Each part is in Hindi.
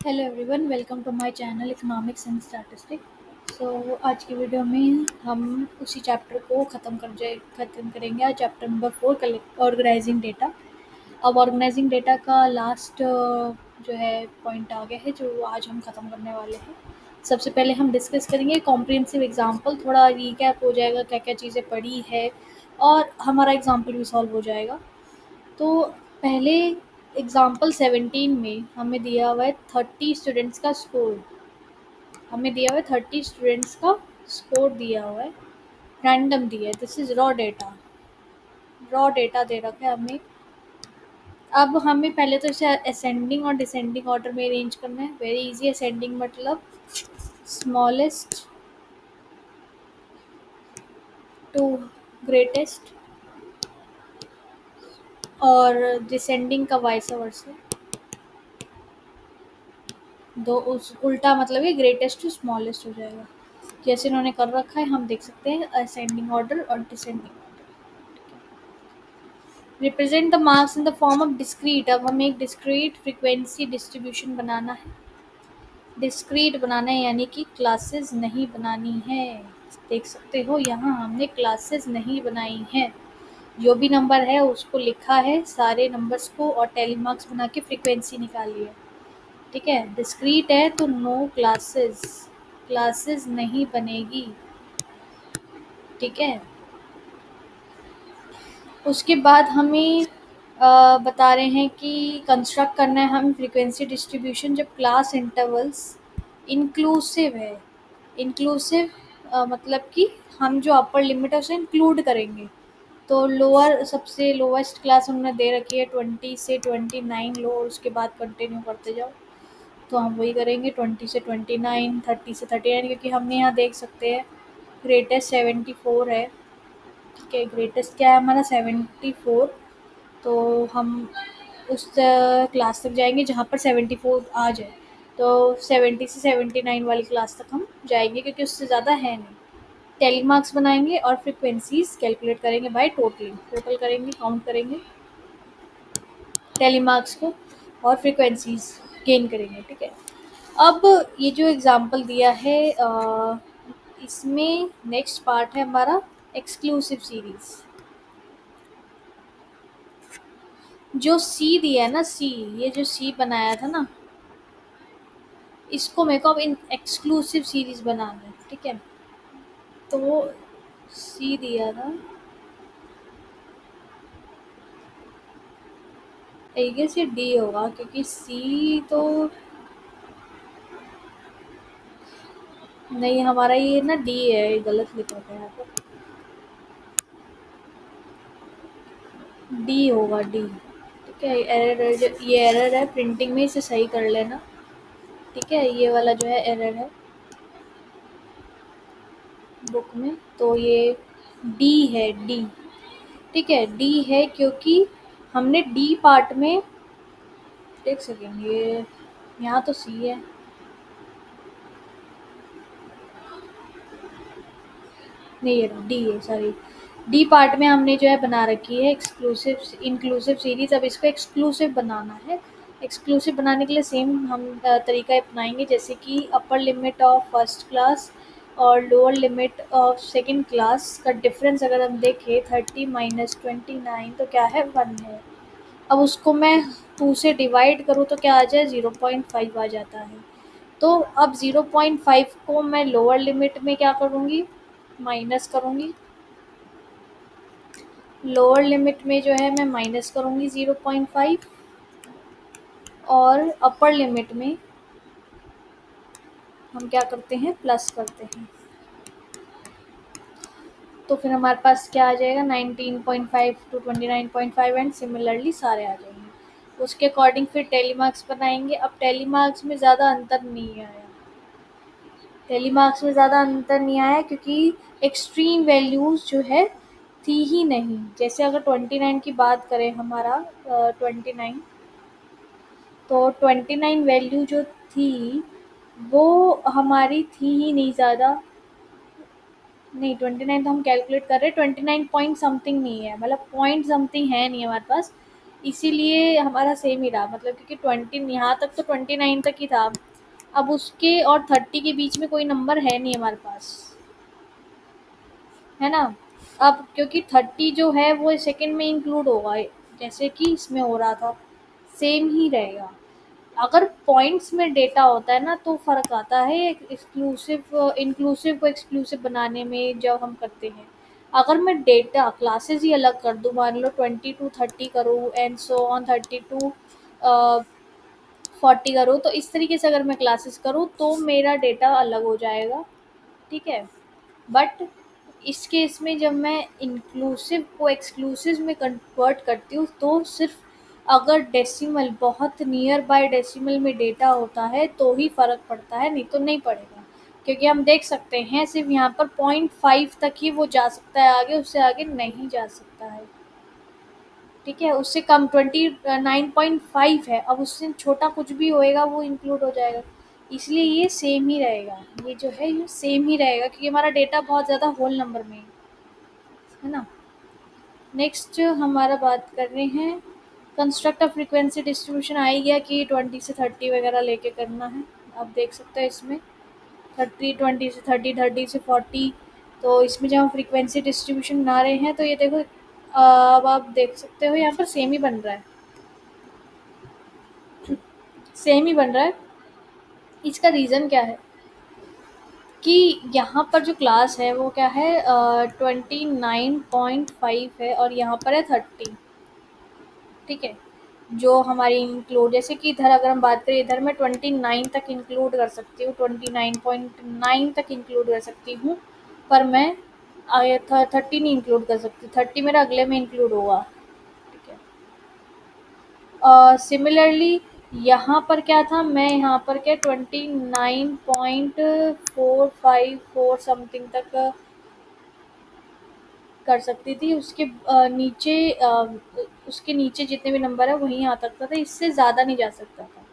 Hello everyone, welcome to my channel economics and statistics. आज की वीडियो में हम उसी चैप्टर को ख़त्म करेंगे। आज chapter number 4 collect organising data. अब ऑर्गेनाइजिंग डेटा का लास्ट जो है पॉइंट आ गया है, जो आज हम ख़त्म करने वाले हैं। सबसे पहले हम डिस्कस करेंगे कॉम्प्रिहेंसिव एग्जाम्पल, थोड़ा रीकैप हो जाएगा क्या क्या चीज़ें पढ़ी है, और हमारा एग्जाम्पल भी सॉल्व हो जाएगा। तो पहले एग्जाम्पल 17 में हमें दिया हुआ है 30 स्टूडेंट्स का स्कोर। हमें दिया हुआ है 30 स्टूडेंट्स का स्कोर दिया हुआ है, रैंडम दिया है। दिस इज रॉ डेटा दे रखा है हमें। अब हमें पहले तो इसे असेंडिंग और डिसेंडिंग ऑर्डर में अरेंज करना है। Very easy. असेंडिंग मतलब स्मॉलेस्ट टू ग्रेटेस्ट, और डिसेंडिंग का वाइस वर्सा। दो उस उल्टा मतलब ये ग्रेटेस्ट टू स्मॉलेस्ट हो जाएगा। जैसे इन्होंने कर रखा है, हम देख सकते हैं असेंडिंग ऑर्डर और descending. Represent the marks in the form of discrete. अब हमें एक डिस्क्रीट फ्रीक्वेंसी डिस्ट्रीब्यूशन बनाना है। डिस्क्रीट बनाना है यानी कि क्लासेस नहीं बनानी है। देख सकते हो यहाँ हमने क्लासेस नहीं बनाई है। जो भी नंबर है उसको लिखा है, सारे नंबर्स को, और टेली मार्क्स बना के फ्रीक्वेंसी निकाली है। ठीक है, डिस्क्रीट है तो नो क्लासेस, क्लासेस नहीं बनेगी। ठीक है, उसके बाद हमें बता रहे हैं कि कंस्ट्रक्ट करना है हमें फ्रीक्वेंसी डिस्ट्रीब्यूशन जब क्लास इंटरवल्स इंक्लूसिव है। इंक्लूसिव मतलब कि हम जो अपर लिमिट है उसे इंक्लूड करेंगे। तो लोअर, सबसे लोवेस्ट क्लास हमने दे रखी है 20 से 29 लो, और उसके बाद कंटिन्यू करते जाओ। तो हम वही करेंगे 20 से 29, 30 से 39, क्योंकि हमने यहाँ देख सकते हैं ग्रेटेस्ट 74 है। ठीक है, ग्रेटेस्ट क्या है हमारा 74। तो हम उस क्लास तक जाएंगे जहाँ पर 74 आ जाए। तो 70 से 79 वाली क्लास तक हम जाएंगे, क्योंकि उससे ज़्यादा है नहीं। टेली मार्क्स बनाएंगे और फ्रिक्वेंसीज कैलकुलेट करेंगे बाय टोटलिंग। टोटल करेंगे, काउंट करेंगे टेली मार्क्स को, और फ्रिक्वेंसीज गेन करेंगे। ठीक है, अब ये जो एग्जांपल दिया है इसमें नेक्स्ट पार्ट है हमारा एक्सक्लूसिव सीरीज। जो सी दिया है ना, सी, ये जो सी बनाया था ना, इसको मेरे को अब इन एक्सक्लूसिव सीरीज बनाना है। ठीक है, तो वो सी दिया था, आई गेस ये डी होगा, क्योंकि सी तो नहीं, हमारा ये ना डी है, ये गलत लिख रखा है यहाँ पर। डी होगा, डी। ठीक है, एरर है, ये एरर है प्रिंटिंग में, इसे सही कर लेना। ठीक है, ये वाला जो है एरर है बुक में, तो ये डी है, डी। ठीक है, डी है क्योंकि हमने डी पार्ट में, देख सकेंगे ये यहाँ तो सी है। नहीं, ये डी है, सॉरी। डी पार्ट में हमने जो है बना रखी है एक्सक्लूसिव इंक्लूसिव सीरीज। अब इसको एक्सक्लूसिव बनाना है। एक्सक्लूसिव बनाने के लिए सेम हम तरीका अपनाएंगे, जैसे कि upper limit of first class और lower limit of second class का डिफरेंस अगर हम देखें 30 माइनस 29, तो क्या है, 1 है। अब उसको मैं 2 से डिवाइड करूँ तो क्या आ जाए, 0.5 आ जाता है। तो अब 0.5 को मैं लोअर लिमिट में क्या करूँगी, माइनस करूँगी। लोअर लिमिट में जो है मैं माइनस करूँगी 0.5, और अपर लिमिट में हम क्या करते हैं, प्लस करते हैं। तो फिर हमारे पास क्या आ जाएगा, 19.5 टू 29.5, एंड सिमिलरली सारे आ जाएंगे। उसके अकॉर्डिंग फिर टेली मार्क्स बनाएंगे। अब टेली मार्क्स में ज़्यादा अंतर नहीं आया, टेली मार्क्स में ज़्यादा अंतर नहीं आया क्योंकि एक्सट्रीम वैल्यूज़ जो है थी ही नहीं। जैसे अगर 29 की बात करें, हमारा 29, तो 29 वैल्यू जो थी वो हमारी थी ही नहीं ज़्यादा। नहीं, 29 तो हम कैलकुलेट कर रहे हैं, 29 पॉइंट समथिंग नहीं है, मतलब पॉइंट समथिंग है नहीं हमारे पास। इसीलिए हमारा सेम ही रहा, मतलब क्योंकि 20 यहाँ तक तो 29 तक ही था। अब उसके और 30 के बीच में कोई नंबर है नहीं हमारे पास, है ना? अब क्योंकि 30 जो है वो सेकंड में इंक्लूड होगा, जैसे कि इसमें हो रहा था, सेम ही रहेगा। अगर पॉइंट्स में डेटा होता है ना तो फ़र्क आता है एक्सक्लूसिव इंक्लूसिव को एक्सक्लूसिव बनाने में जब हम करते हैं। अगर मैं डेटा क्लासेस ही अलग कर दूँ, मान लो 20 टू 30 करूँ एंड सो ऑन 30 टू 40 करूँ, तो इस तरीके से अगर मैं क्लासेस करूँ तो मेरा डेटा अलग हो जाएगा, ठीक है? बट इस केस में जब मैं इंक्लूसिव को एक्सक्लूसिव में कन्वर्ट करती हूँ तो सिर्फ अगर डेसिमल बहुत नियर बाय डेसिमल में डेटा होता है तो ही फ़र्क पड़ता है, नहीं तो नहीं पड़ेगा। क्योंकि हम देख सकते हैं सिर्फ यहाँ पर 0.5 तक ही वो जा सकता है, आगे उससे आगे नहीं जा सकता है, ठीक है? उससे कम 29.5 है, अब उससे छोटा कुछ भी होएगा वो इंक्लूड हो जाएगा। इसलिए ये सेम ही रहेगा, ये जो है ये सेम ही रहेगा क्योंकि हमारा डेटा बहुत ज़्यादा होल नंबर में है ना? नेक्स्ट हमारा बात कर रहे हैं कंस्ट्रक्ट ऑफ फ्रीक्वेंसी डिस्ट्रीब्यूशन। आ ही गया कि 20 से 30 वगैरह लेके करना है। आप देख सकते हैं इसमें 30, 20 से 30, 30 से 40। तो इसमें जब हम फ्रीक्वेंसी डिस्ट्रीब्यूशन बना रहे हैं तो ये देखो, अब आप देख सकते हो यहाँ पर सेम ही बन रहा है, सेम ही बन रहा है। इसका रीज़न क्या है कि यहाँ पर जो क्लास है वो क्या है, 29.5 है और यहाँ पर है 30, ठीक है? जो हमारी इंक्लूड, जैसे कि इधर अगर हम बात करें, इधर मैं 29 तक इंक्लूड कर सकती हूँ, 29.9 तक इंक्लूड कर सकती हूँ, पर मैं 30 नहीं इंक्लूड कर सकती, 30 मेरा अगले में इंक्लूड होगा, ठीक है? सिमिलरली यहाँ पर क्या था, मैं यहाँ पर क्या 29.454 समथिंग तक कर सकती थी। उसके नीचे जितने भी नंबर है वहीं आ सकता था, इससे ज़्यादा नहीं जा सकता था।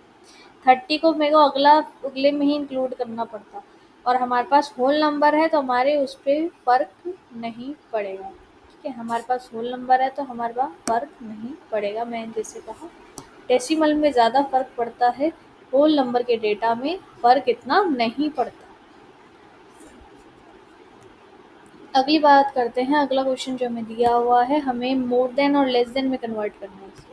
30 को मेरे को अगले में ही इंक्लूड करना पड़ता, और हमारे पास होल नंबर है तो हमारे उस पर फ़र्क नहीं पड़ेगा, ठीक है? हमारे पास होल नंबर है तो हमारे पास फ़र्क नहीं पड़ेगा। मैंने जैसे कहा डेसिमल में ज़्यादा फ़र्क पड़ता है, होल नंबर के डेटा में फ़र्क इतना नहीं पड़ता। अगली बात करते हैं, अगला क्वेश्चन जो हमें दिया हुआ है, हमें मोर देन और लेस देन में कन्वर्ट करना है इसे।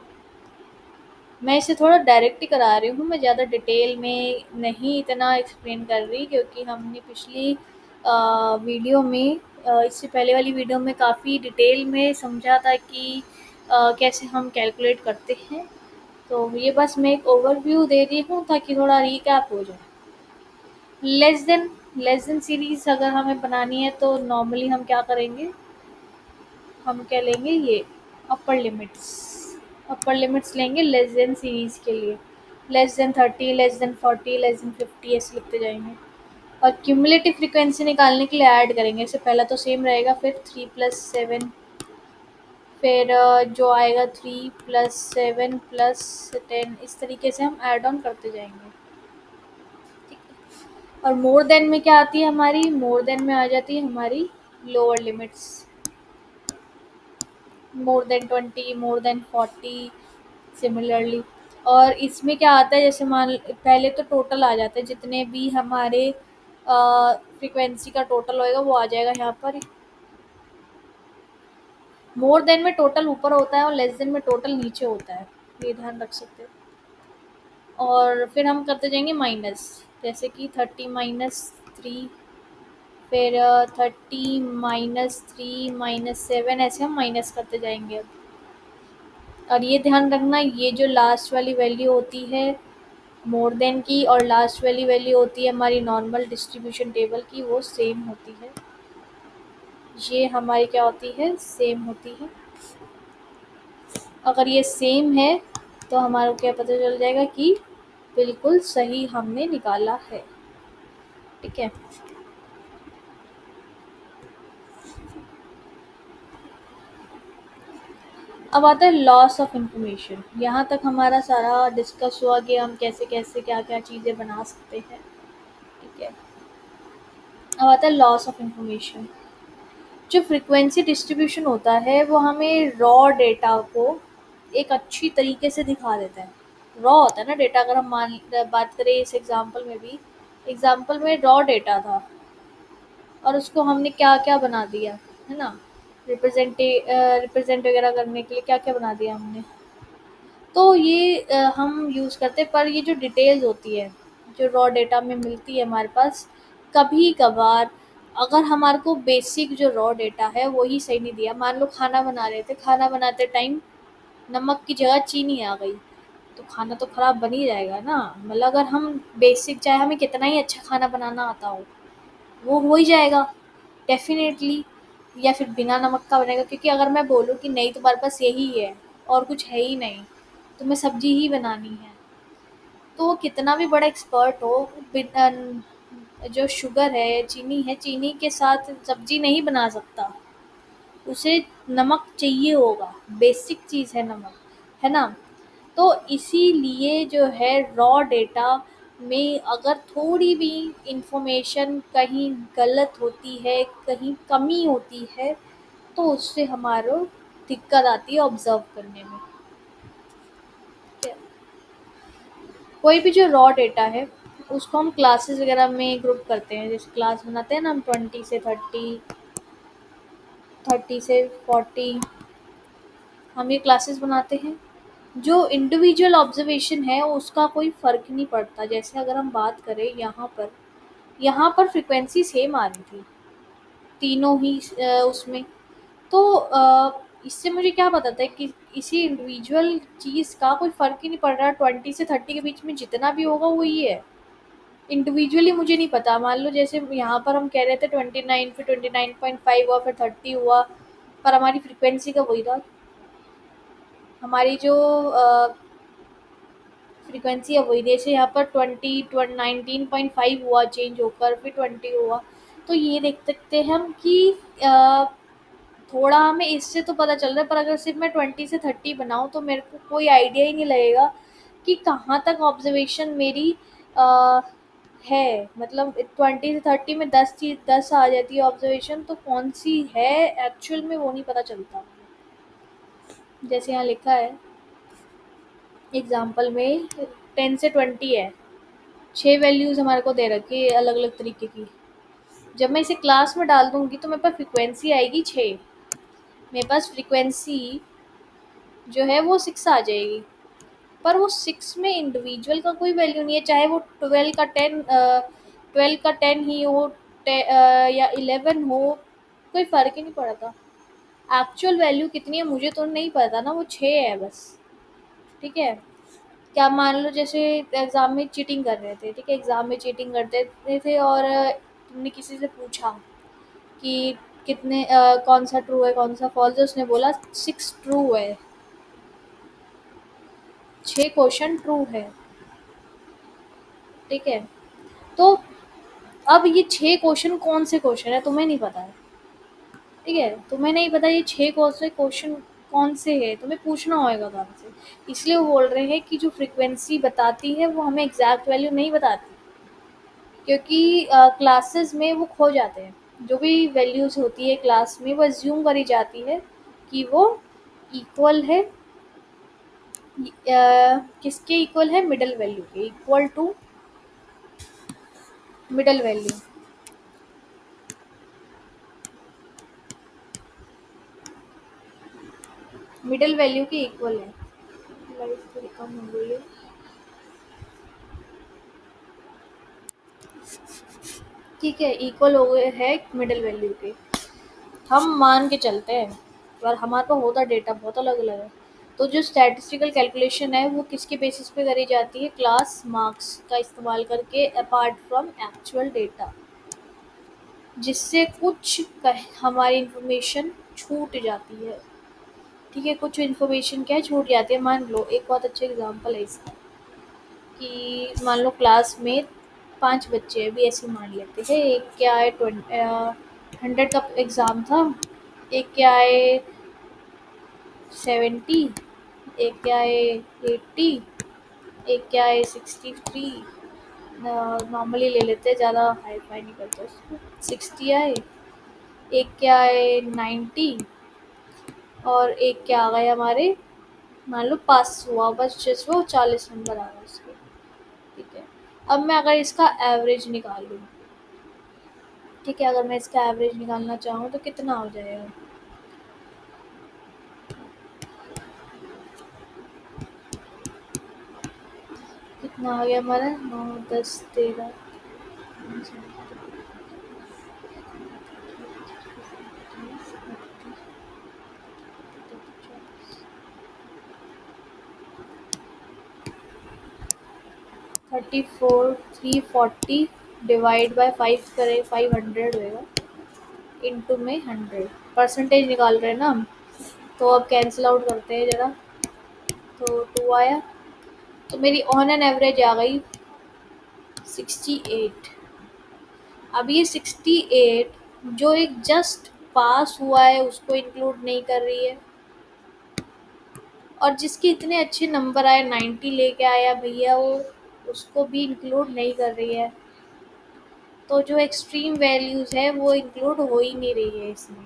मैं इसे थोड़ा डायरेक्ट ही करा रही हूँ, मैं ज़्यादा डिटेल में नहीं इतना एक्सप्लेन कर रही, क्योंकि हमने पिछली वीडियो में इससे पहले वाली वीडियो में काफ़ी डिटेल में समझा था कि कैसे हम कैलकुलेट करते हैं। तो ये बस मैं एक ओवरव्यू दे रही हूँ ताकि थोड़ा रिकैप हो जाए। लेस देन सीरीज़ अगर हमें बनानी है तो नॉर्मली हम क्या करेंगे, हम क्या लेंगे, ये अपर लिमिट्स लेंगे लेस देन सीरीज़ के लिए। Less than 30, less than 40, less than 50 ऐसे लिखते जाएंगे। और क्यूमुलेटिव फ्रीक्वेंसी निकालने के लिए ऐड करेंगे, इससे पहला तो सेम रहेगा, फिर 3+7, फिर जो आएगा 3+7+10, इस तरीके से हम ऐड ऑन करते जाएंगे, ठीक है? और मोर देन में क्या आती है हमारी, मोर देन में आ जाती है हमारी lower limits, more than 20, more than 40 similarly. और इसमें क्या आता है, जैसे मान पहले तो टोटल आ जाता है, जितने भी हमारे फ्रीक्वेंसी का टोटल होएगा वो आ जाएगा यहाँ पर। मोर देन में टोटल ऊपर होता है और लेस देन में टोटल नीचे होता है, ये ध्यान रख सकते हो। और फिर हम करते जाएंगे माइनस, जैसे कि 30-3, फिर 30-3-7, ऐसे हम माइनस करते जाएंगे। और ये ध्यान रखना, ये जो लास्ट वाली वैल्यू होती है मोर देन की, और लास्ट वाली वैल्यू होती है हमारी नॉर्मल डिस्ट्रीब्यूशन टेबल की, वो सेम होती है। ये हमारी क्या होती है, सेम होती है। अगर ये सेम है तो हमारा क्या पता चल जाएगा कि बिल्कुल सही हमने निकाला है, ठीक है? अब आता है लॉस ऑफ इंफॉर्मेशन। यहाँ तक हमारा सारा डिस्कस हुआ कि हम कैसे कैसे क्या क्या चीज़ें बना सकते हैं, ठीक है? अब आता है लॉस ऑफ इंफॉर्मेशन। जो फ्रीक्वेंसी डिस्ट्रीब्यूशन होता है वो हमें रॉ डेटा को एक अच्छी तरीके से दिखा देता है। रॉ होता है ना डेटा, अगर हम बात करें इस एग्जांपल में भी, एग्जांपल में रॉ डेटा था और उसको हमने क्या-क्या बना दिया, है ना? रिप्रेज़ेंट वगैरह करने के लिए क्या-क्या बना दिया हमने। तो ये हम यूज़ करते हैं, पर ये जो डिटेल्स होती है, जो रॉ डेटा में मिलती है हमारे पास, कभी-कभार अगर हमारे को बेसिक जो रॉ डेटा है वो ही सही नहीं दिया, मान लो खाना बना रहे थे, खाना बनाते टाइम नमक की जगह चीनी आ गई, तो खाना तो खराब बन ही जाएगा ना। मतलब अगर हम बेसिक, चाहे हमें कितना ही अच्छा खाना बनाना आता वो हो ही जाएगा डेफ़िनेटली, या फिर बिना नमक का बनेगा, क्योंकि अगर मैं बोलूँ कि नहीं तुम्हारे पास यही है और कुछ है ही नहीं, तुम्हें सब्ज़ी ही बनानी है, तो वो कितना भी बड़ा एक्सपर्ट हो, जो शुगर है, चीनी है, चीनी के साथ सब्ज़ी नहीं बना सकता। उसे नमक चाहिए होगा, बेसिक चीज़ है नमक, है ना? तो इसीलिए जो है रॉ डेटा में अगर थोड़ी भी इन्फॉर्मेशन कहीं गलत होती है, कहीं कमी होती है, तो उससे हमारो दिक्कत आती है ऑब्ज़र्व करने में। ठीक है? कोई भी जो रॉ डेटा है, उसको हम क्लासेस वगैरह में ग्रुप करते हैं। जैसे क्लास बनाते हैं ना हम 20 से 30, 30 से 40, हम ये क्लासेस बनाते हैं। जो इंडिविजुअल ऑब्जर्वेशन है उसका कोई फ़र्क नहीं पड़ता। जैसे अगर हम बात करें यहाँ पर फ्रीक्वेंसी सेम आ रही थी, तीनों ही उसमें। तो इससे मुझे क्या बताता है कि इसी इंडिविजुअल चीज़ का कोई फ़र्क ही नहीं पड़ रहा, 20 से 30 के बीच में जितना भी होगा वो ही है। इंडिविजुअली मुझे नहीं पता, मान लो जैसे यहाँ पर हम कह रहे थे 29, फिर 29.5 हुआ, फिर 30 हुआ, पर हमारी फ्रीक्वेंसी का वही था। हमारी जो फ्रीक्वेंसी है वही, जैसे यहाँ पर 19.5 हुआ चेंज होकर, फिर 20 हुआ। तो ये देख सकते हैं हम कि अ, थोड़ा हमें इससे तो पता चल रहा है, पर अगर सिर्फ मैं 20 से 30 बनाऊँ तो मेरे को कोई आइडिया ही नहीं लगेगा कि कहाँ तक ऑब्जर्वेशन मेरी अ, है। मतलब 20 से 30 में 10 आ जाती है ऑब्जर्वेशन, तो कौन सी है एक्चुअल में वो नहीं पता चलता। जैसे यहाँ लिखा है एग्जाम्पल में 10 से 20 है, 6 वैल्यूज़ हमारे को दे रखी है अलग अलग तरीके की। जब मैं इसे क्लास में डाल दूंगी तो मेरे पास फ्रीक्वेंसी आएगी 6, मेरे पास फ्रीक्वेंसी जो है वो 6 आ जाएगी। पर वो 6 में इंडिविजुअल का कोई वैल्यू नहीं है, चाहे वो 12 का 10 ही हो, या 11 हो, कोई फ़र्क ही नहीं पड़ता। एक्चुअल वैल्यू कितनी है मुझे तो नहीं पता ना, वो 6 है बस। ठीक है? क्या मान लो जैसे एग्ज़ाम में चीटिंग कर रहे थे, ठीक है? एग्ज़ाम में चीटिंग करते थे और तुमने किसी से पूछा कि कौन सा ट्रू है, कौन सा फॉल्स है, उसने बोला 6 ट्रू है, 6 क्वेश्चन ट्रू है, ठीक है? तो अब ये 6 क्वेश्चन कौन से क्वेश्चन है तुम्हें नहीं पता है, ठीक है? तुम्हें नहीं पता ये 6 कौन से क्वेश्चन कौन से हैं, तुम्हें पूछना होएगा काम से। इसलिए वो बोल रहे हैं कि जो फ्रीक्वेंसी बताती है वो हमें एग्जैक्ट वैल्यू नहीं बताती, क्योंकि क्लासेस में वो खो जाते हैं। जो भी वैल्यूज़ होती है क्लास में वो अज्यूम करी जाती है कि वो इक्वल है, किसके इक्वल है, मिडल वैल्यू के, equal to middle value, middle value के इक्वल है। लाइफ थोड़ी कम हो गई है। ठीक है, इक्वल हो गए है मिडल वैल्यू के, हम मान के चलते हैं, पर हमारे पास होता डेटा बहुत अलग अलग है। तो जो स्टैटिस्टिकल कैलकुलेशन है वो किसके बेसिस पे करी जाती है, क्लास मार्क्स का इस्तेमाल करके, अपार्ट फ्रॉम एक्चुअल डेटा, जिससे कुछ हमारी इंफॉर्मेशन छूट जाती है। ठीक है, कुछ इन्फॉर्मेशन क्या है छूट जाती है। मान लो एक बहुत अच्छा एग्जांपल है इसका, कि मान लो क्लास में 5 बच्चे हैं, अभी ऐसे मान लेते हैं। एक क्या है 100 का एग्ज़ाम था, एक क्या है 70, एक क्या है 80, एक क्या है 63, नॉर्मली ले लेते हैं, ज़्यादा हाई फाई नहीं करते उसको। 60 आए, एक क्या है 90, और एक क्या आ गए हमारे मान लो पास हुआ, बस जस्ट वो 40 नंबर आ गए उसके। ठीक है, अब मैं अगर इसका एवरेज निकालूँ, ठीक है, अगर मैं इसका एवरेज निकालना चाहूँ तो कितना हो जाएगा? कितना आ गया हमारा? 9, 10, 13, 34, 340 डिवाइड बाय 5 करें, 500 होएगा, इंटू में 100। परसेंटेज निकाल रहे हैं ना हम, तो अब कैंसिल आउट करते हैं ज़रा। तो 2 आया, तो मेरी ऑन एन एवरेज आ गई 68। अब ये 68 जो एक जस्ट पास हुआ है उसको इंक्लूड नहीं कर रही है, और जिसके इतने अच्छे नंबर आए, 90 लेके आया भैया, वो उसको भी इंक्लूड नहीं कर रही है। तो जो एक्सट्रीम वैल्यूज़ है वो इंक्लूड हो ही नहीं रही है इसमें।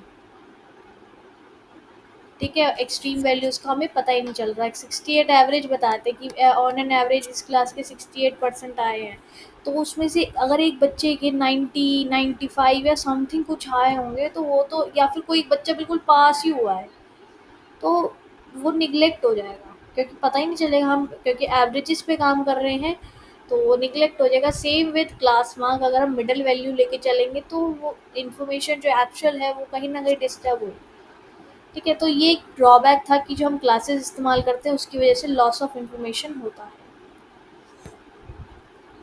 ठीक है, एक्सट्रीम वैल्यूज़ का हमें पता ही नहीं चल रहा है। 68 एवरेज बताते कि ऑन एन एवरेज इस क्लास के 68% आए हैं, तो उसमें से अगर एक बच्चे के 90, 95 या समथिंग कुछ आए होंगे, तो वो तो, या फिर कोई बच्चा बिल्कुल पास ही हुआ है, तो वो निग्लेक्ट हो जाएगा, क्योंकि पता ही नहीं चलेगा, हम क्योंकि एवरेजेस पे काम कर रहे हैं, तो वो निग्लेक्ट हो जाएगा। सेम विद क्लास मार्क, अगर हम मिडल वैल्यू लेके चलेंगे तो वो इन्फॉर्मेशन जो एक्चुअल है वो कहीं ना कहीं डिस्टर्ब होगी। ठीक है, तो ये एक ड्रॉबैक था कि जो हम क्लासेस इस्तेमाल करते हैं उसकी वजह से लॉस ऑफ इन्फॉर्मेशन होता है।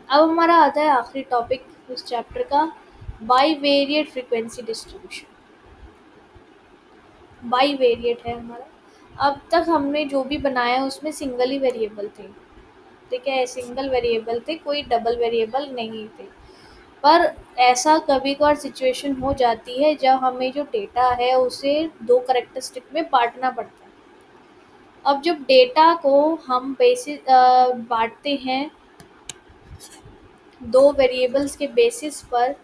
अब हमारा आता है आखिरी टॉपिक इस चैप्टर का, बाईवेरिएट फ्रीक्वेंसी डिस्ट्रीब्यूशन। बाईवेरिएट है हमारा। अब तक हमने जो भी बनाया उसमें सिंगल ही वेरिएबल थे। ठीक है, सिंगल वेरिएबल थे, कोई डबल वेरिएबल नहीं थे। पर ऐसा कभी कभार सिचुएशन हो जाती है जब हमें जो डेटा है उसे दो करेक्टरिस्टिक में बांटना पड़ता है। अब जब डेटा को हम बेसिस बांटते हैं दो वेरिएबल्स के बेसिस पर,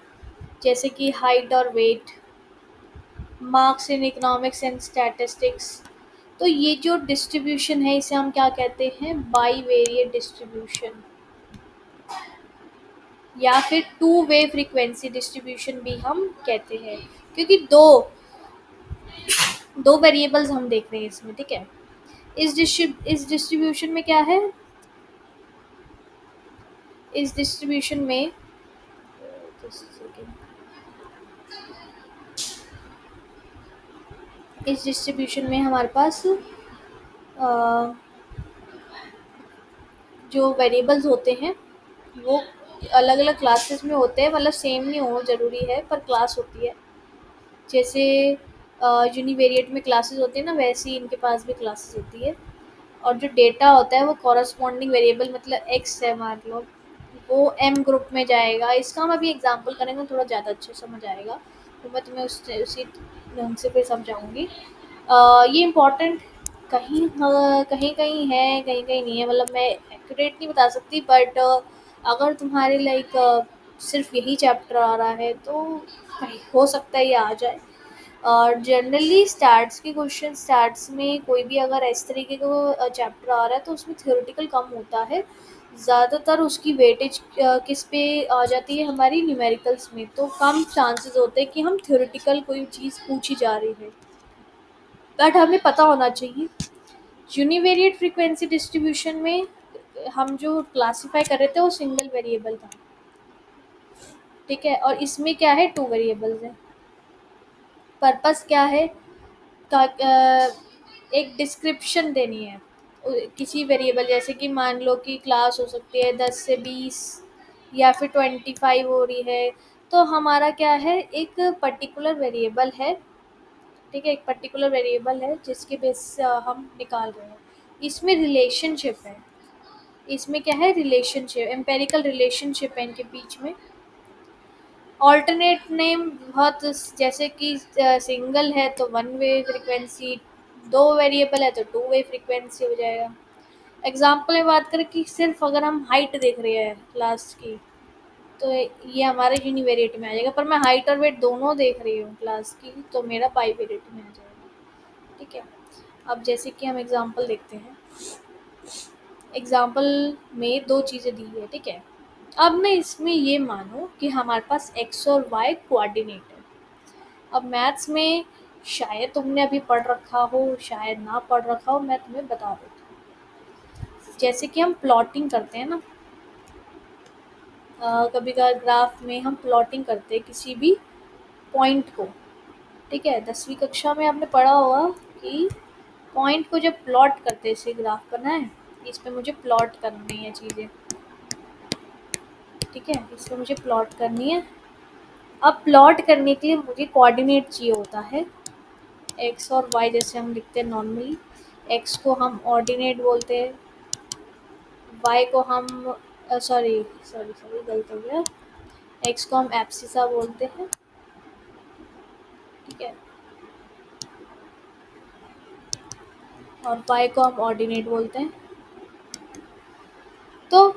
जैसे कि हाइट और weight, marks in economics and statistics, तो ये जो डिस्ट्रीब्यूशन है इसे हम क्या कहते हैं? बाईवेरिएट डिस्ट्रीब्यूशन, या फिर टू वे फ्रीक्वेंसी डिस्ट्रीब्यूशन भी हम कहते हैं, क्योंकि दो दो वेरिएबल्स हम देख रहे हैं इसमें। ठीक है, इस डिस्ट्रीब्यूशन में क्या है? इस डिस्ट्रीब्यूशन में just a second. इस डिस्ट्रीब्यूशन में हमारे पास जो वेरिएबल्स होते हैं वो अलग अलग क्लासेस में होते हैं, मतलब सेम नहीं हो ज़रूरी है, पर क्लास होती है। जैसे यूनिवेरिएट में क्लासेस होती है ना, वैसे ही इनके पास भी क्लासेस होती है। और जो डेटा होता है वो कॉरस्पॉन्डिंग वेरिएबल, मतलब एक्स है मान लो, वो एम ग्रुप में जाएगा। इसका हम अभी एग्जांपल करेंगे, थोड़ा ज़्यादा अच्छे समझ आएगा, तो मैं तुम्हें उसी ढंग से फिर समझाऊंगी। ये इम्पोर्टेंट कहीं कहीं कहीं है, कहीं कहीं नहीं है, मतलब मैं एक्यूरेट नहीं बता सकती, बट अगर तुम्हारे लाइक सिर्फ यही चैप्टर आ रहा है तो कहीं हो सकता है ये आ जाए। और जनरली स्टैट्स के क्वेश्चन, स्टैट्स में कोई भी अगर इस तरीके का चैप्टर आ रहा है तो उसमें थ्योरेटिकल कम होता है, ज़्यादातर उसकी वेटेज किस पे आ जाती है? हमारी न्यूमेरिकल्स में, तो कम चांसेस होते हैं कि हम थ्योरेटिकल कोई चीज़ पूछी जा रही है। बट हमें पता होना चाहिए यूनिवेरिएट फ्रीक्वेंसी डिस्ट्रीब्यूशन में हम जो क्लासीफाई कर रहे थे वो सिंगल वेरिएबल था। ठीक है, और इसमें क्या है? टू वेरिएबल्स है। पर्पस क्या है? एक डिस्क्रिप्शन देनी है किसी वेरिएबल, जैसे कि मान लो कि क्लास हो सकती है 10 से 20 या फिर 25 हो रही है, तो हमारा क्या है? एक पर्टिकुलर वेरिएबल है। ठीक है, एक पर्टिकुलर वेरिएबल है जिसके बेस से हम निकाल रहे हैं। इसमें रिलेशनशिप है, इसमें क्या है? रिलेशनशिप, एम्पेरिकल रिलेशनशिप है इनके बीच में। ऑल्टरनेट नेम बहुत, जैसे कि सिंगल है तो वन वे फ्रीक्वेंसी, दो वेरिएबल है तो टू वे फ्रीक्वेंसी हो जाएगा। एग्जाम्पल में बात करें कि सिर्फ अगर हम हाइट देख रहे हैं क्लास की, तो ये हमारे यूनिवेरिएट में आ जाएगा, पर मैं हाइट और वेट दोनों देख रही हूँ क्लास की, तो मेरा बाईवेरिएट में आ जाएगा। ठीक है, अब जैसे कि हम एग्जाम्पल देखते हैं, एग्जाम्पल में दो चीज़ें दी है, ठीक है। अब मैं इसमें ये मानूँ कि हमारे पास एक्स और वाई कोऑर्डिनेट है। अब मैथ्स में शायद तुमने अभी पढ़ रखा हो, शायद ना पढ़ रखा हो, मैं तुम्हें बता देती हूँ। जैसे कि हम प्लॉटिंग करते हैं ना, कभी कभार ग्राफ में हम प्लॉटिंग करते हैं किसी भी पॉइंट को, ठीक है। 10वीं कक्षा में आपने पढ़ा होगा कि पॉइंट को जब प्लॉट करते हैं, इसे ग्राफ करना है, इस पे मुझे प्लॉट करनी है चीज़ें, ठीक है, इस पे मुझे प्लॉट करनी है। अब प्लॉट करने के लिए मुझे कोऑर्डिनेट चाहिए होता है, एक्स और वाई जैसे हम लिखते हैं नॉर्मली। एक्स को हम ऑर्डिनेट बोलते हैं, वाई को हम सॉरी सॉरी सॉरी गलत हो गया, एक्स को हम एब्सिसा बोलते हैं, ठीक है, और वाई को हम ऑर्डिनेट बोलते हैं। तो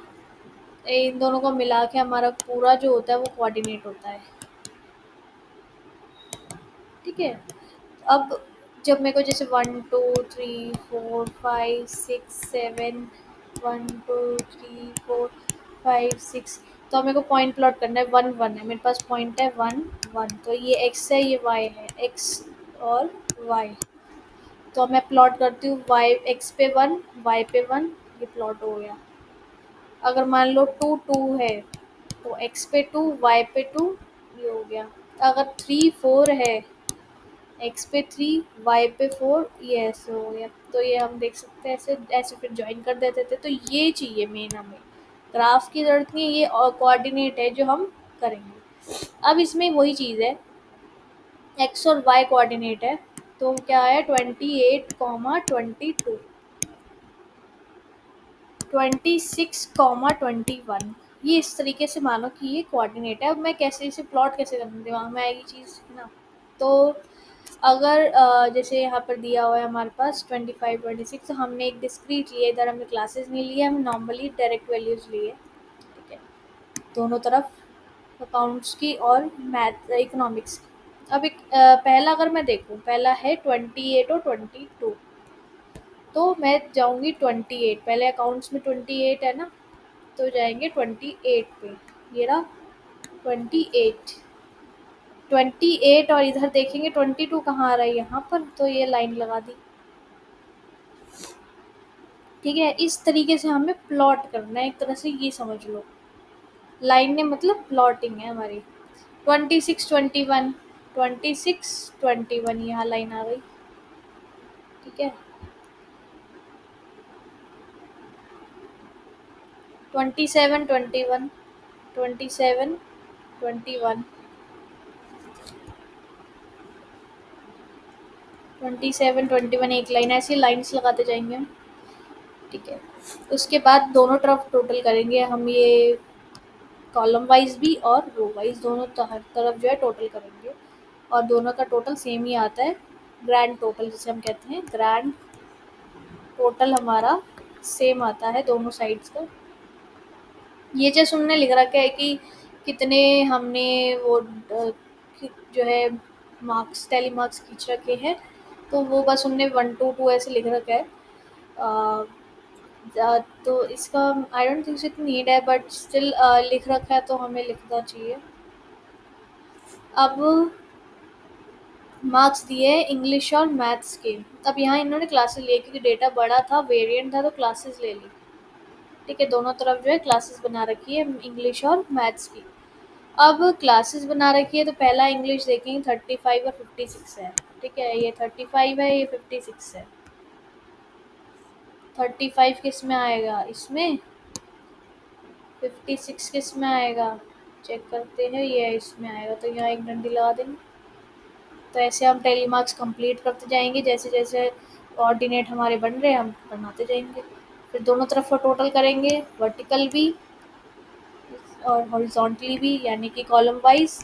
इन दोनों को मिला के हमारा पूरा जो होता है वो कोऑर्डिनेट होता है, ठीक है। अब जब मेरे को जैसे 1 2 3 4 5 6 7, 1 2 3 4 5 6, तो मेरे को पॉइंट प्लॉट करना है, 1 1 है मेरे पास, पॉइंट है 1 1, तो ये एक्स है, ये वाई है, एक्स और वाई। तो मैं प्लॉट करती हूँ, वाई एक्स पे 1, वाई पे 1, ये प्लॉट हो गया। अगर मान लो 2 2 है, तो एक्स पे 2, वाई पे 2, ये हो गया। अगर 3 4 है, एक्स पे 3, वाई पे 4, ये ऐसे हो गया। तो ये हम देख सकते हैं, ऐसे ऐसे फिर ज्वाइन कर देते थे। तो ये चाहिए मेन हमें, ग्राफ की ज़रूरत नहीं है, ये और कोऑर्डिनेट है जो हम करेंगे। अब इसमें वही चीज़ है, एक्स और वाई कोऑर्डिनेट है, तो क्या है 28 22, 26 21, ये इस तरीके से मानो कि ये कोऑर्डिनेट है। अब मैं कैसे इसे प्लॉट कैसे करूँ, दिमाग में आएगी चीज़ है ना। तो अगर जैसे यहाँ पर दिया हुआ है हमारे पास 25 26, तो हमने एक डिस्क्रीट लिया, इधर हमने क्लासेस नहीं लिए, हम नॉर्मली डायरेक्ट वैल्यूज़ लिए, ठीक है, दोनों तरफ अकाउंट्स की और मैथ इकोनॉमिक्स की। अब एक पहला अगर मैं देखूँ, पहला है 28 और 22, तो मैं जाऊँगी 28, पहले अकाउंट्स में 28 है ना, तो जाएंगे 28 पे, ये रहा 28, 28, और इधर देखेंगे 22 कहाँ आ रहा है, यहाँ पर, तो ये लाइन लगा दी, ठीक है। इस तरीके से हमें प्लॉट करना है, एक तरह से ये समझ लो, लाइन ने मतलब प्लॉटिंग है हमारी। 26 21, 26 21, यहाँ लाइन आ गई, ठीक है। 27 21, 27 21, 27 21, एक लाइन, ऐसी लाइन्स लगाते जाएंगे हम, ठीक है। उसके बाद दोनों तरफ टोटल करेंगे हम, ये कॉलम वाइज भी और रो वाइज, दोनों हर तरफ जो है टोटल करेंगे, और दोनों का टोटल सेम ही आता है, ग्रैंड टोटल जिसे हम कहते हैं, ग्रैंड टोटल हमारा सेम आता है दोनों साइड्स का। ये जैसे उन्होंने लिख रखा है कि कितने हमने वो जो है मार्क्स, टैली मार्क्स खींच रखे हैं, तो वो बस उनने 1 2 2 ऐसे लिख रखा है। अ, तो इसका आई डोंट थिंक इतना नीड है, बट स्टिल लिख रखा है तो हमें लिखना चाहिए। अब मार्क्स दिए इंग्लिश और मैथ्स के। अब यहाँ इन्होंने क्लासेस लिए, क्योंकि डेटा बड़ा था, वेरिएंट था, तो क्लासेस ले ली, ठीक है। दोनों तरफ जो है क्लासेस बना रखी है इंग्लिश और मैथ्स की। अब क्लासेस बना रखी है, तो पहला इंग्लिश देखेंगे 35 और 56 है, ठीक है, ये 35 है, ये 56 है। 35 किस में आएगा, इसमें, 56 किस में आएगा, चेक करते हैं, ये इसमें आएगा, तो यहाँ एक डंडी लगा देंगे। तो ऐसे हम टेली मार्क्स कंप्लीट करते जाएंगे, जैसे जैसे कोऑर्डिनेट हमारे बन रहे हैं हम बनाते जाएंगे। फिर दोनों तरफ का टोटल करेंगे, वर्टिकल भी और हॉरिजॉन्टली भी, यानी कि कॉलम वाइज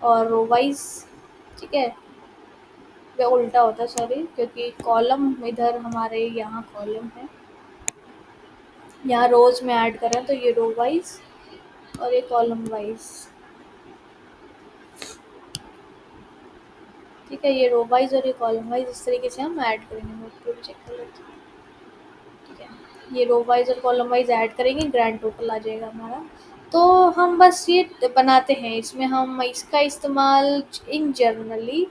और रो वाइज, ठीक है। वह उल्टा होता है, सॉरी, क्योंकि कॉलम इधर हमारे यहाँ कॉलम है, यहाँ रोज में ऐड करें, तो ये रो वाइज और ये कॉलम वाइज, ठीक है, ये रो वाइज और ये कॉलम वाइज, इस तरीके से हम ऐड करेंगे। मैं पूरी चेक कर लेती हूँ। ये रो वाइज और कॉलम वाइज ऐड करेंगे, ग्रैंड टोटल आ जाएगा हमारा। तो हम बस ये बनाते हैं, इसमें हम इसका इस्तेमाल इन जनरली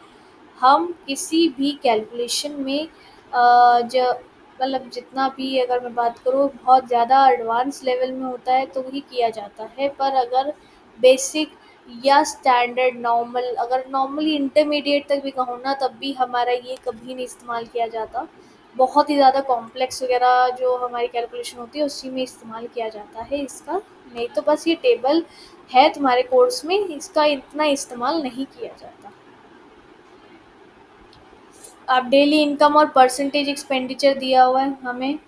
हम किसी भी कैलकुलेशन में ज मतलब जितना भी अगर मैं बात करूँ बहुत ज़्यादा एडवांस लेवल में होता है तो ही किया जाता है, पर अगर बेसिक या स्टैंडर्ड नॉर्मल, अगर नॉर्मली इंटरमीडिएट तक भी कहूँ ना, तब भी हमारा ये कभी नहीं इस्तेमाल किया जाता। बहुत ही ज़्यादा कॉम्प्लेक्स वगैरह जो हमारी कैलकुलेशन होती है उसी में इस्तेमाल किया जाता है इसका। नहीं तो बस ये टेबल है तुम्हारे कोर्स में, इसका इतना इस्तेमाल नहीं किया जाता। अब डेली इनकम और परसेंटेज एक्सपेंडिचर दिया हुआ है हमें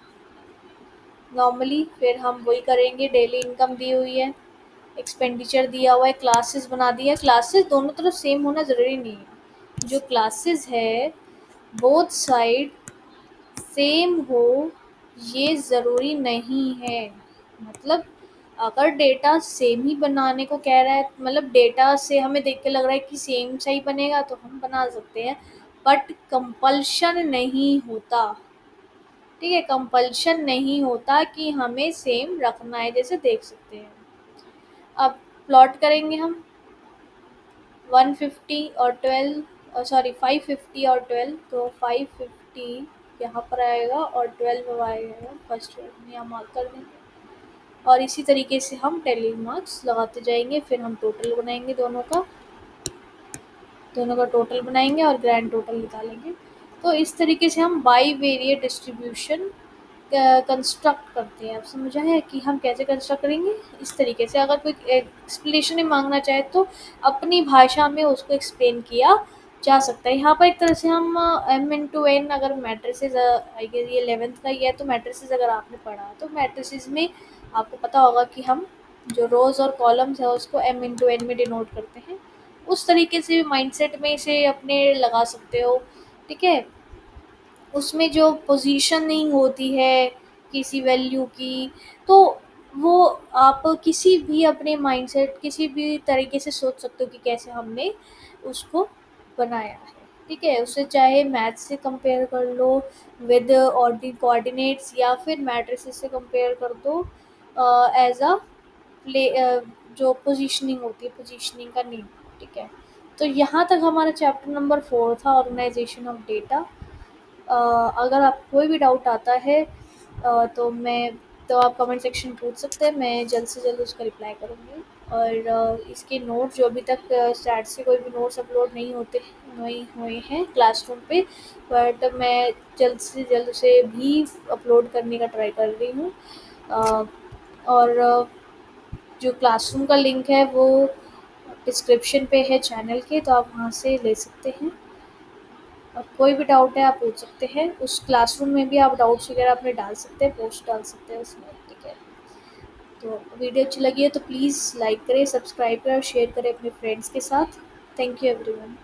नॉर्मली, फिर हम वही करेंगे। डेली इनकम दी हुई है, एक्सपेंडिचर दिया हुआ है, क्लासेस बना दिया है। क्लासेस दोनों तरफ सेम होना ज़रूरी नहीं है, जो क्लासेस है बोथ साइड सेम हो ये ज़रूरी नहीं है। मतलब अगर डेटा सेम ही बनाने को कह रहा है, मतलब डेटा से हमें देख के लग रहा है कि सेम सा ही बनेगा तो हम बना सकते हैं, बट कंपल्शन नहीं होता। ठीक है, कंपल्शन नहीं होता कि हमें सेम रखना है, जैसे देख सकते हैं। अब प्लॉट करेंगे हम 150 और 12, सॉरी 550 और 12, तो 550 यहाँ पर आएगा और 12 आएगा, फर्स्ट यहाँ मार्क कर देंगे और इसी तरीके से हम टेली मार्क्स लगाते जाएंगे। फिर हम टोटल बनाएंगे, दोनों का टोटल बनाएंगे और ग्रैंड टोटल निकालेंगे। तो इस तरीके से हम बाई वेरिएट डिस्ट्रीब्यूशन कंस्ट्रक्ट करते हैं। अब समझ आया कि हम कैसे कंस्ट्रक्ट करेंगे? इस तरीके से अगर कोई एक्सप्लेनेशन में मांगना चाहे तो अपनी भाषा में उसको एक्सप्लेन किया जा सकता है। यहाँ पर एक तरह से हम m×n, अगर मैट्रिसेस आई गेस ये 11th का ही है, तो मैट्रिसेस अगर आपने पढ़ा तो मैट्रिसेस में आपको पता होगा कि हम जो रोज़ और कॉलम्स है उसको m×n में डिनोट करते हैं। उस तरीके से माइंडसेट में इसे अपने लगा सकते हो। ठीक है, उसमें जो पोजीशनिंग होती है किसी वैल्यू की, तो वो आप किसी भी अपने माइंडसेट किसी भी तरीके से सोच सकते हो कि कैसे हमने उसको बनाया है। ठीक है, उसे चाहे मैथ से कंपेयर कर लो विद कोऑर्डिनेट्स, या फिर मैट्रिसेस से कंपेयर कर दो एज अ प्ले, जो पोजीशनिंग होती है, पोजीशनिंग का नेम। ठीक है, तो यहाँ तक हमारा चैप्टर नंबर 4 था, ऑर्गेनाइजेशन ऑफ डेटा। अगर आपको कोई भी डाउट आता है तो आप कमेंट सेक्शन में पूछ सकते हैं, मैं जल्द से जल्द उसका रिप्लाई करूँगी। और इसके नोट जो अभी तक स्टार्ट से कोई भी नोट्स अपलोड नहीं हुए हैं क्लासरूम पे, बट मैं जल्द से जल्द उसे भी अपलोड करने का ट्राई कर रही हूँ। और जो क्लासरूम का लिंक है वो डिस्क्रिप्शन पे है चैनल के, तो आप वहाँ से ले सकते हैं। और कोई भी डाउट है आप पूछ सकते हैं, उस क्लासरूम में भी आप डाउट्स वगैरह अपने डाल सकते हैं, पोस्ट डाल सकते हैं उसमें। ठीक है, तो वीडियो अच्छी लगी है तो प्लीज़ लाइक करें, सब्सक्राइब करें और शेयर करें अपने फ्रेंड्स के साथ। Thank you everyone.